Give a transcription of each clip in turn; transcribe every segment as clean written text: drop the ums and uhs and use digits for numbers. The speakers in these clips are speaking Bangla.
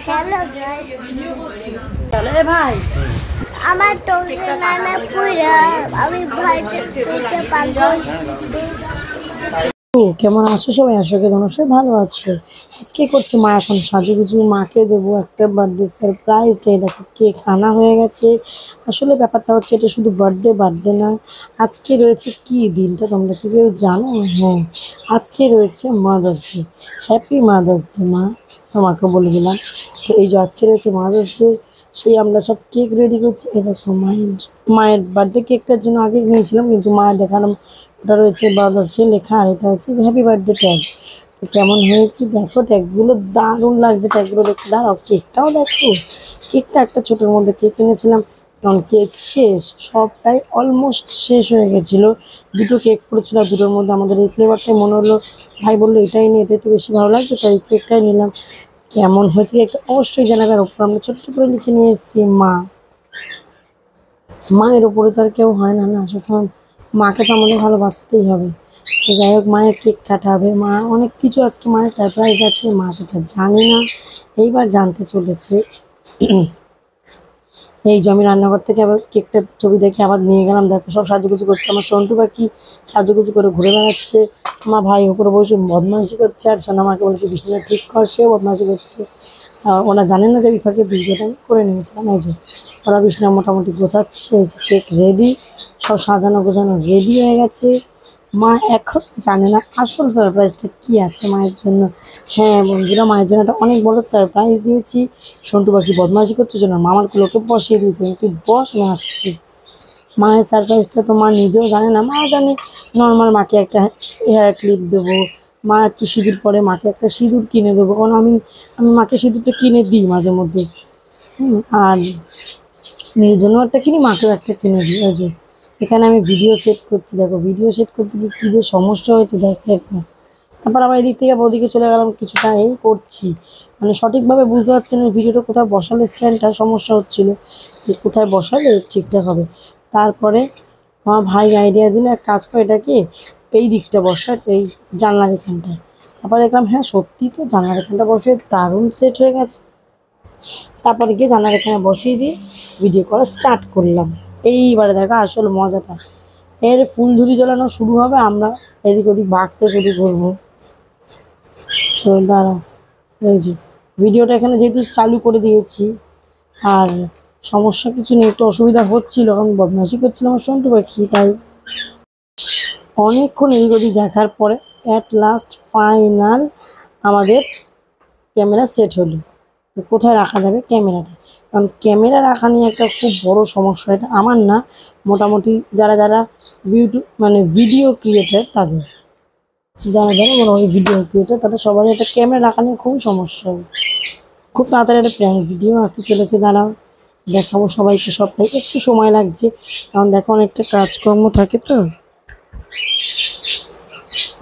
হ্যালো গাইস, চলো ভাই আমার তোকে নানা পুরা আমি ভাইকে তুলতে পারবো। কেমন আছো সবাই? আশা করি তোমরা সবাই ভালো আছো। আজকে করছি মা এখন সাজুগুজু, মাকে দেবো একটা বার্থডে সারপ্রাইজ ডে। দেখো কেক আনা হয়ে গেছে। আসলে ব্যাপারটা হচ্ছে এটা শুধু বার্থডে না, আজকে রয়েছে কি দিনটা তোমরা কি কেউ জানো? হ্যাঁ, আজকে রয়েছে mother's day. Happy mother's day মা, তোমাকে বলে দিলাম। তো এই যে আজকে রয়েছে মাদার্স ডে, সেই আমরা সব কেক রেডি করছি। এই দেখো মায়ের বার্থডে কেকটার জন্য আগে নিয়েছিলাম, কিন্তু মা দেখালাম ওটা রয়েছে মাদার্স ডে লেখা, আর এটা হচ্ছে হ্যাপি বার্থডে ট্যাগ। তো কেমন হয়েছে দেখো, ট্যাগগুলো দারুণ লাগছে। ট্যাগগুলো দেখতে দাঁড়াও, কেকটাও দেখো। কেকটা একটা ছোটোর মধ্যে কেক এনেছিলাম, কারণ কেক শেষ, সবটাই অলমোস্ট শেষ হয়ে গেছিলো। দুটো কেক পড়েছিল, দুটোর মধ্যে আমাদের এই ফ্লেভারটাই মনে হলো, ভাই বললো এটাই নিয়ে, এটাই তো বেশি ভালো লাগছে, তাই এই কেকটাই নিলাম। কেমন হয়েছে কেকটা অবশ্যই জানাবে। আর ওপর আমরা ছোট্ট করে লিখে নিয়ে এসেছি মা। মায়ের ওপরে তো আর কেউ হয় না, না সুতরাং মাকে তো আমাদের ভালোবাসতেই হবে। তো যাই হোক, মায়ের কেক কাটা হবে। মা অনেক কিছু আজকে মায়ের সারপ্রাইজ আছে, মা সেটা জানি না, এইবার জানতে চলেছে। এই যে আমি রান্নাঘর থেকে আবার কেকটার ছবি দেখে আবার নিয়ে গেলাম। দেখো সব সাজুগুজু করছে, আমার সন্টু পাখি সাজুগুজু করে ঘুরে বেড়াচ্ছে। আমার ভাই উপরে বসে বদমাইশি করছে, আর সোনা মাকে বলেছে বিছানা ঠিক কর, সেও বদমাইশি করছে। ওরা জানেন না যে বিফাকে ভিডিওটা আমি করে নিয়েছিলাম। এই যে ওরা বিছানা মোটামুটি গোছাচ্ছে। এই যে কেক রেডি, সব সাজানো গোছানো রেডি হয়ে গেছে। মা এখন জানে না আসল সারপ্রাইজটা কী আছে মায়ের জন্য। হ্যাঁ বন্ধুরা, মায়ের জন্য একটা অনেক বড় সারপ্রাইজ দিয়েছি। সন্টু পাখি বদমাইশি করছে জন্য মামার কুলোকে বসিয়ে দিয়েছে, তুই বস, আমি আসছি। মায়ের সারপ্রাইজটা তো মা নিজেও জানে না। মা জানে নর্মাল মাকে একটা হেয়ার ক্লিপ দেবো, মা একটু সিঁদুর পরে মাকে একটা সিঁদুর কিনে দেবো, কারণ আমি মাকে সিঁদুরটা কিনে দিই মাঝে মধ্যে। আর নিজের জন্য একটা কিনি, মাকেও একটা কিনে দিই। ওই যে এখানে আমি ভিডিও সেট করছি, দেখো ভিডিও সেট করতে গিয়ে কী যে সমস্যা হয়েছে দেখো একবার। তারপর আবার এদিক থেকে ওদিকে চলে গেলাম, কিছুটা এই করছি, মানে সঠিকভাবে বুঝতে পারছি না ভিডিওটা কোথায় বসালে স্ট্যান্ডটা সমস্যা হচ্ছিলো, যে কোথায় বসালে ঠিকঠাক হবে। তারপরে আমার ভাই আইডিয়া দিল, এক কাজ করে এটাকে এই দিকটা বসা, এই জানলার এখানটায়। তারপর দেখলাম হ্যাঁ সত্যি তো, জানলার এখানটা বসে দারুণ সেট হয়ে গেছে। তারপরে গিয়ে জানলার এখানে বসিয়ে দিয়ে ভিডিও করা স্টার্ট করলাম। এইবারে দেখো আসল মজাটা, এর ফুলঝুরি জ্বালানো শুরু হবে, আমরা এদিক ওদিক ভাগতে শুরু করবো। তো দাঁড়া, এই যে ভিডিওটা এখানে যেহেতু চালু করে দিয়েছি, আর সমস্যা কিছু নেই, একটু অসুবিধা হচ্ছিল কারণ বদমাইশি করছিলাম আমার সন্টু পাখি, তাই অনেকক্ষণ এদিক ওদিক দেখার পরে অ্যাট লাস্ট ফাইনাল আমাদের ক্যামেরা সেট হলো। তো কোথায় রাখা যাবে ক্যামেরাটা, কারণ ক্যামেরা রাখা নিয়ে একটা খুব বড় সমস্যা। এটা আমার না, মোটামুটি যারা যারা মানে ভিডিও ক্রিয়েটার, তাদের যারা মোটামুটি ভিডিও ক্রিয়েটার তাদের সবারই একটা ক্যামেরা রাখা নিয়ে খুবই সমস্যা হবে। খুব তাড়াতাড়ি একটা প্র্যাঙ্ক ভিডিও আসতে চলেছে, দাঁড়াও দেখাবো সবাইকে। সবটাই একটু সময় লাগছে, কারণ দেখো অনেকটা কাজকর্ম থাকে তো,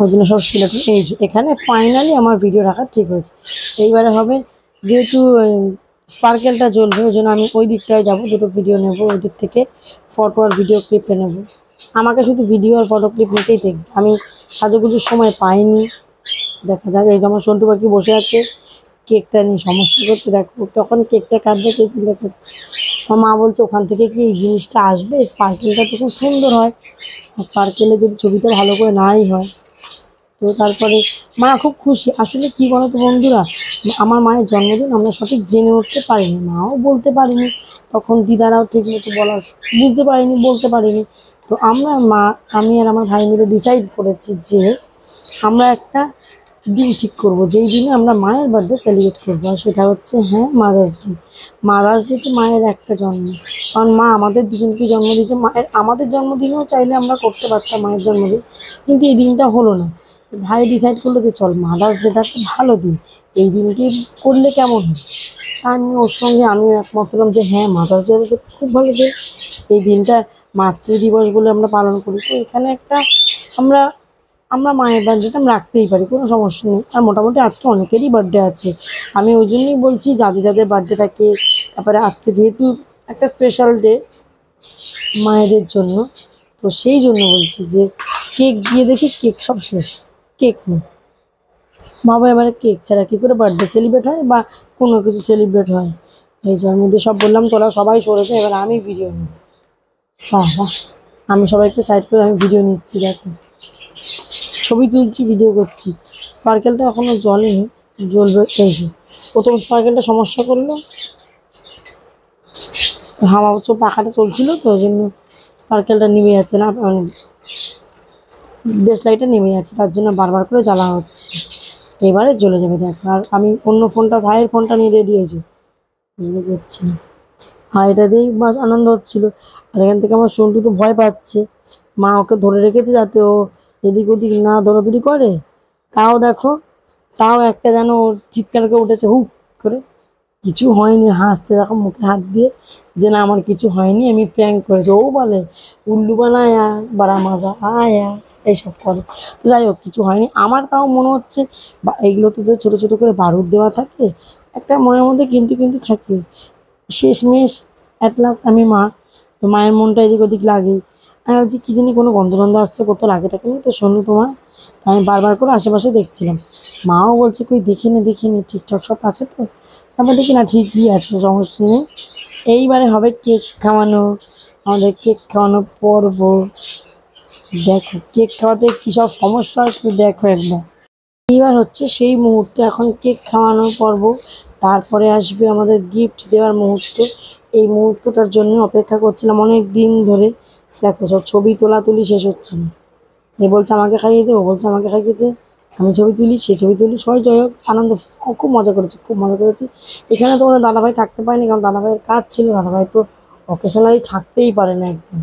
ওই জন্য সব সিলেক্ট। এই যে এখানে ফাইনালি আমার ভিডিও রাখা ঠিক হয়েছে। এইবারে হবে, যেহেতু স্পার্কেলটা জ্বলবে, ওই জন্য আমি ওই দিকটায় যাবো, দুটো ভিডিও নেবো ওই দিক থেকে, ফটো আর ভিডিও ক্লিপে নেবো। আমাকে শুধু ভিডিও আর ফটো ক্লিপ নিতেই দেখবে, আমি সাজুগুজুর সময় পাইনি। দেখা যাক, এই যে আমার সন্টু পাখি বসে আছে, কেকটা নিয়ে সমস্যা করছে। দেখো তখন কেকটা কাটবে কে চিন্তা করছে, আমার মা বলছে ওখান থেকে কি এই জিনিসটা আসবে, স্পার্কেলটা তো খুব সুন্দর হয়, আর স্পার্কেলে যদি ছবিটা ভালো করে নাই হয়। তো তারপরে মা খুব খুশি। আসলে কি বলো তো বন্ধুরা, আমার মায়ের জন্মদিন আমরা সঠিক জেনে উঠতে পারিনি, মাও বলতে পারিনি, তখন দিদারাও ঠিক মতো বুঝতে পারিনি, বলতে পারিনি। তো আমরা আমি আর আমার ভাই মিলে ডিসাইড করেছি যে আমরা একটা দিন ঠিক করব, যেই দিনে আমরা মায়ের বার্থডে সেলিব্রেট করবো, আর সেটা হচ্ছে হ্যাঁ মাদার্স ডে। মাদার্স ডেতে মায়ের একটা জন্ম, কারণ মা আমাদের দুজনকে জন্ম দিয়েছে। মায়ের আমাদের জন্মদিনেও চাইলে আমরা করতে পারতাম মায়ের জন্মদিন, কিন্তু এই দিনটা হলো না। তো ভাই ডিসাইড করলো যে চল মাদার্স ডেটা একটা ভালো দিন, এই দিনকে করলে কেমন হয়। আমি ওর সঙ্গে আমিও একমত হলাম যে হ্যাঁ মাদার্স ডে খুব ভালো দিন, এই দিনটা মাতৃদিবস বলে আমরা পালন করি। তো এখানে একটা আমরা আমরা মায়ের বার্থডেটা আমরা রাখতেই পারি, কোনো সমস্যা নেই। আর মোটামুটি আজকে অনেকেরই বার্থডে আছে, আমি ওই জন্যই বলছি যাদের যাদের বার্থডে থাকে। তারপরে আজকে যেহেতু একটা স্পেশাল ডে মায়েদের জন্য, তো সেই জন্য বলছি যে কেক দিয়ে দেখি, কেক সব শেষ, কেক নেই। ভাবো এবারে কেক ছাড়া কী করে বার্থডে সেলিব্রেট হয় বা কোনো কিছু সেলিব্রেট হয়। এই যে আমি মধ্যে সব বললাম তোরা সবাই সরেছে, এবার আমি ভিডিও নিই। বাহ বাহ, আমি সবাইকে সাইড করে আমি ভিডিও নিচ্ছি, দেখো ছবি তুলছি, ভিডিও করছি। স্পার্কেলটা এখনও জ্বলেনি, জ্বলবে। এই যে প্রথম স্পার্কেলটা সমস্যা করলো, হাওয়া পাখাটা চলছিল তো ওই জন্য স্পার্কেলটা নিভে যাচ্ছে না, দেশ লাইটটা নেমে যাচ্ছে, তার জন্য বারবার করে জ্বালা হচ্ছে। এবারে জ্বলে যাবে দেখো। আর আমি অন্য ফোনটা, ভাইয়ের ফোনটা নিয়ে রেডি হয়েছি, করছি না। আর এটা দিয়েই বাস আনন্দ হচ্ছিল। আর এখান থেকে আমার সন্টু তো ভয় পাচ্ছে, মা ওকে ধরে রেখেছে যাতে ও এদিক ওদিক না দৌড়াদৌড়ি করে। তাও দেখো, তাও একটা যেন ওর চিৎকার করে উঠেছে হুপ করে, কিছু হয়নি, হাসছে দেখো মুখে হাত দিয়ে যে না আমার কিছু হয়নি, আমি প্র্যাঙ্ক করেছি। ও বলে উল্লু বানায়া বাড়া মাজা আয়া, এইসব করে। তো যাই হোক, কিছু হয়নি। আমার তাও মনে হচ্ছে এইগুলো তো ছোটো ছোটো করে বারুদ দেওয়া থাকে, একটা মনের মধ্যে কিন্তু কিন্তু থাকে। শেষমেশ অ্যাট লাস্ট আমি মা, তো মায়ের মনটা এদিক ওদিক লাগে। আমি ভাবছি কী জানি কোনো গন্ধ টন্ধ আসছে, কোথাও লাগে টাকে নি তো শোনো তোমার। তাই আমি বারবার করে আশেপাশে দেখছিলাম, মাও বলছে কই দেখে নে ঠিকঠাক সব আছে তো। তারপর দেখি না ঠিকই আছে, সমস্যা নেই। এইবারে হবে কেক খাওয়ানো, আমাদের কেক খাওয়ানো পর্ব। দেখো কেক খাওয়াতে কী সব সমস্যা একটু দেখো একবার। এইবার হচ্ছে সেই মুহূর্ত, এখন কেক খাওয়ানোর পর্ব, তারপরে আসবে আমাদের গিফট দেওয়ার মুহূর্ত। এই মুহূর্তটার জন্য অপেক্ষা করছিলাম অনেক দিন ধরে। দেখো সব ছবি তোলাতুলি শেষ হচ্ছে না, এ বলছে আমাকে খাইয়ে দে, ও বলছে আমাকে খাইয়ে দে, আমি ছবি তুলি, সে ছবি তুলি, সবাই যাই হোক আনন্দ, খুব মজা করেছি, খুব মজা করেছি। এখানে তো ওদের দাদাভাই থাকতে পারেনি, কারণ দাদাভাইয়ের কাজ ছিল, দাদাভাই তো অকেশনালি থাকতেই পারে না, একদম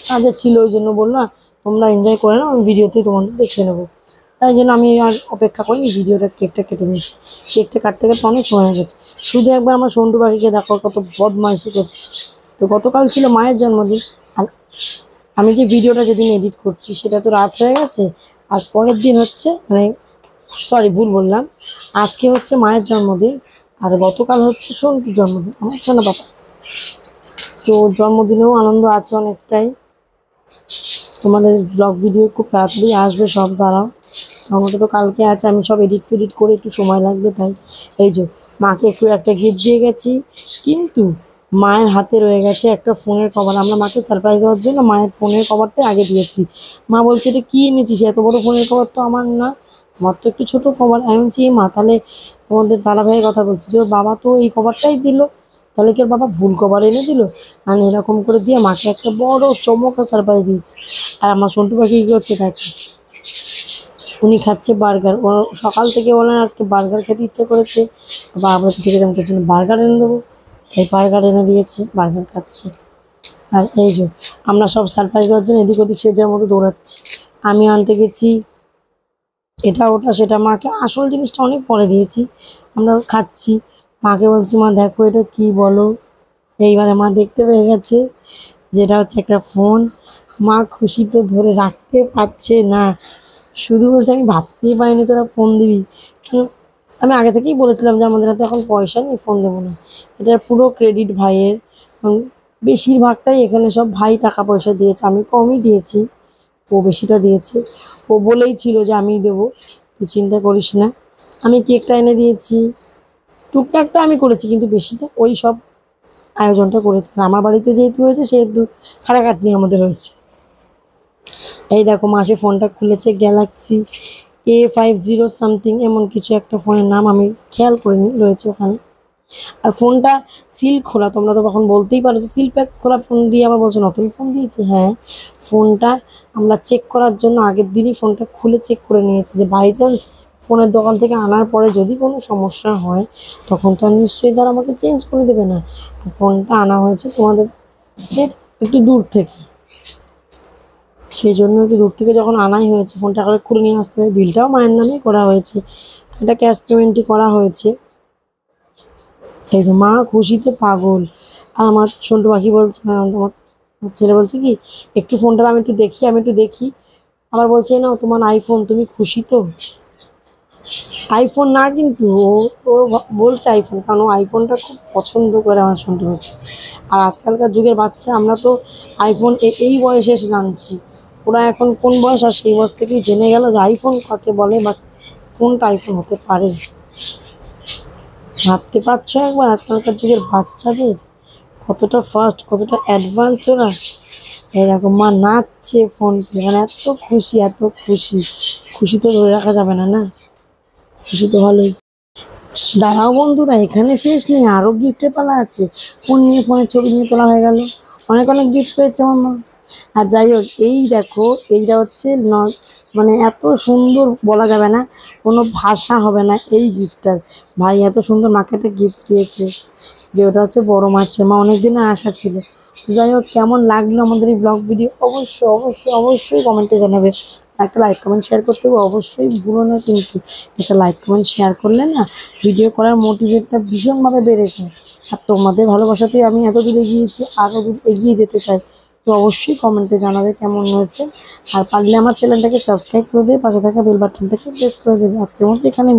কাজে ছিল। ওই জন্য বললো তোমরা এনজয় করে নাও, আমি ভিডিওতেই তোমাদের দেখে নেবো। তাই জন্য আমি আর অপেক্ষা করিনি, ভিডিওটা কেকটা কেটে নিয়েছি। কেকটা কাটতে কাটতে অনেক সময় হয়ে গেছে। শুধু একবার আমার সন্টু পাখিকে দেখো কত বদমাইশি করছে। তো গতকাল ছিল মায়ের জন্মদিন, আর আমি যে ভিডিওটা যেদিন এডিট করছি সেটা তো রাত হয়ে গেছে। আর পরের দিন হচ্ছে মানে সরি ভুল বললাম, আজকে হচ্ছে মায়ের জন্মদিন, আর গতকাল হচ্ছে সন্টুর জন্মদিন, আমার শোনা বাবা। তো জন্মদিনেও আনন্দ আছে অনেকটাই। তোমাদের ব্লগ ভিডিও খুব তাড়াতাড়ি আসবে সব, দাঁড়াও। আমাকে তো কালকে আছে, আমি সব এডিট ফেডিট করে একটু সময় লাগবে। তাই এই যে মাকে একটু একটা গিফট দিয়ে গেছি, কিন্তু মায়ের হাতে রয়ে গেছে একটা ফোনের কভার। আমরা মাকে সারপ্রাইজ দেওয়ার জন্য মায়ের ফোনের কভারটা আগে দিয়েছি। মা বলছে এটা কী এনেছিস, এত বড় ফোনের কভার তো আমার না, আমার তো একটু ছোটো কভার। আমি বলছি মা তাহলে তোমাদের দাদা ভাইয়ের কথা বলছি, যে ওর বাবা তো এই কভারটাই দিল, তাহলে কি ওর বাবা ভুল কভার এনে দিল। আর এরকম করে দিয়ে মাকে একটা বড় চমকা সারপ্রাইজ দিয়েছে। আর আমার সন্টু পাখি কী করছে দেখো, উনি খাচ্ছে বার্গার। ও সকাল থেকে বলেন আজকে বার্গার খেতে ইচ্ছে করেছে, বাবা বলছে ঠিক আছে আমি তোর জন্য বার্গার এনে দেবো। তাই বার্গার এনে দিয়েছে, বার্গার খাচ্ছে। আর এই যে আমরা সব সারপ্রাইজ দেওয়ার জন্য এদিক ওদিক সেজার মতো দৌড়াচ্ছি। আমি আনতে গেছি এটা ওটা সেটা, মাকে আসল জিনিসটা অনেক পরে দিয়েছি। আমরা খাচ্ছি, মাকে বলছি মা দেখো এটা কি বলো। এইবারে মা দেখতে পেয়ে গেছে যেটা হচ্ছে একটা ফোন। মা খুশি তো ধরে রাখতে পারছে না, শুধু বলছে আমি ভাবতেই পারিনি তোরা ফোন দিবি। আমি আগে থেকেই বলেছিলাম যে আমাদের হাতে এখন পয়সা নেই, ফোন দেবো না। এটার পুরো ক্রেডিট ভাইয়ের, বেশিরভাগটাই এখানে সব ভাই টাকা পয়সা দিয়েছে, আমি কমই দিয়েছি, ও বেশিটা দিয়েছে। ও বলেই ছিল যে আমি দেবো, তুই চিন্তা করিস না। আমি কেকটা এনে দিয়েছি, টুকটাকটা আমি করেছি, কিন্তু বেশিটা ওই সব আয়োজনটা করেছে। আর আমার বাড়িতে যেহেতু হয়েছে সেহেতু খাটাখাটনি আমাদের হয়েছে। এই দেখো মাসে ফোনটা খুলেছে, গ্যালাক্সি A50 সামথিং এমন কিছু একটা ফোনের নাম, আমি খেয়াল করিনি, রয়েছে ওখানে। আর ফোনটা সিল খোলা, তোমরা তো তখন বলতেই পারো যে সিল প্যাক খোলা ফোন দিয়ে আবার বলছো নতুন ফোন দিয়েছে। হ্যাঁ, ফোনটা আমরা চেক করার জন্য আগের দিনই ফোনটা খুলে চেক করে নিয়েছি, যে বাই চান্স ফোনের দোকান থেকে আনার পরে যদি কোনো সমস্যা হয় তখন তো আর নিশ্চয়ই তারা আমাকে চেঞ্জ করে দেবে না। ফোনটা আনা হয়েছে তোমাদের একটু দূর থেকে, সেই জন্য একটু দূর থেকে যখন আনাই হয়েছে ফোনটা আবার খুলে নিয়ে আসতে হবে। বিলটাও মায়ের নামেই করা হয়েছে, এটা ক্যাশ পেমেন্টই করা হয়েছে। সেই যে মা খুশিতে পাগল। আর আমার সন্টু পাখি বলছে, আমার ছেলে বলছে কি একটু ফোনটা আমি একটু দেখি। আবার বলছে না তোমার আইফোন, তুমি খুশি তো? আইফোন না কিন্তু ও বলছে আইফোন, কারণ ও আইফোনটা খুব পছন্দ করে আমার সন্টু পাখি। আর আজকালকার যুগের বাচ্চা, আমরা তো আইফোন এই বয়সে এসে জানছি, ওরা এখন কোন বয়স, আর সেই বয়স থেকেই জেনে গেল যে আইফোন কাকে বলে বা কোনটা আইফোন হতে পারে? ভাবতে পারছো একবার আজকালকার যুগের বাচ্চাদের কতটা ফাস্ট, কতটা অ্যাডভান্স ওরা। এরকম মা নাচছে ফোন পেয়ে, মানে এত খুশি, এত খুশি। খুশি তো ধরে রাখা যাবে না, না? খুশি তো ভালোই। দাঁড়াও বন্ধুরা, এখানে শেষ নেই, আরও গিফটের পালা আছে। ফোন নিয়ে, ফোনের ছবি নিয়ে তোলা হয়ে গেল। অনেক অনেক গিফট পেয়েছে আমার মা। আর যাই হোক, এই দেখো, এইটা হচ্ছে মানে এত সুন্দর, বলা যাবে না, কোনো ভাষা হবে না এই গিফটটার। ভাই এত সুন্দর মাকে একটা গিফট দিয়েছে, যে ওটা হচ্ছে বড় মাছের। মা অনেক দিনের আশা ছিল। তো যাই হোক, কেমন লাগলো আমাদের এই ব্লগ ভিডিও অবশ্যই অবশ্যই অবশ্যই কমেন্টে জানাবে। একটা লাইক কমেন্ট শেয়ার করতে হবে অবশ্যই ভুলো না, কিন্তু একটা লাইক কমেন্ট শেয়ার করলে না ভিডিও করার মোটিভেটটা ভীষণভাবে বেড়ে যায়। আর তোমাদের ভালোবাসাতেই আমি এত দূর এগিয়েছি, আরও দূর এগিয়ে যেতে চাই। তো অবশ্যই কমেন্টে জানাবে কেমন হয়েছে। আর পারলে আমার চ্যানেলটাকে সাবস্ক্রাইব করে দিয়ে পাশে থাকা বেল বাটনটাকে প্রেস করে দেবে। আজকের মতো এখানে